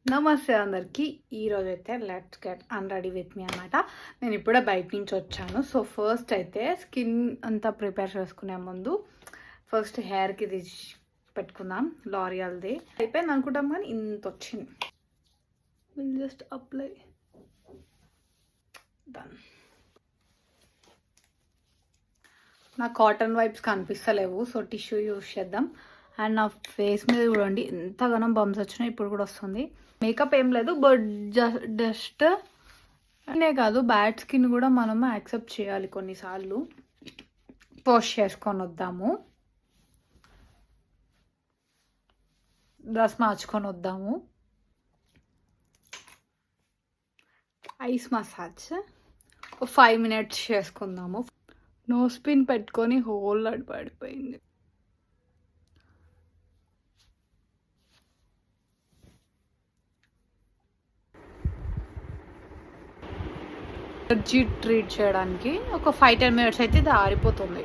నమస్తే అందరికీ. ఈరోజు అయితే లెట్స్ గెట్ అన్రెడీ విత్ మీ అనమాట. నేను ఇప్పుడే బయట నుంచి వచ్చాను. సో ఫస్ట్ అయితే స్కిన్ అంతా ప్రిపేర్ చేసుకునే ముందు ఫస్ట్ హెయిర్కి ఇది పెట్టుకుందాం. లారియల్ది అయిపోయింది అనుకుంటాం కానీ ఇంత వచ్చింది. Will just apply done. నా కాటన్ వైప్స్ కనిపిస్తలేవు, సో టిష్యూ యూస్ చేద్దాం. అండ్ నా ఫేస్ మీద చూడండి ఎంతగానో బంప్స్ వచ్చినాయి. ఇప్పుడు కూడా వస్తుంది. మేకప్ ఏం లేదు, బట్ జస్ట్ అనే కాదు, బ్యాడ్ స్కిన్ కూడా మనము యాక్సెప్ట్ చేయాలి. కొన్నిసార్లు వాష్ చేసుకొని వద్దాము, డ్రెస్ మార్చుకొని వద్దాము. ఐస్ మసాజ్ 5 minutes చేసుకుందాము. నోస్ పిన్ పెట్టుకొని హోల్ పడిపోయింది. ఎనర్జీ ట్రీట్ చేయడానికి ఒక 5-10 minutes అయితే ఇది ఆరిపోతుంది.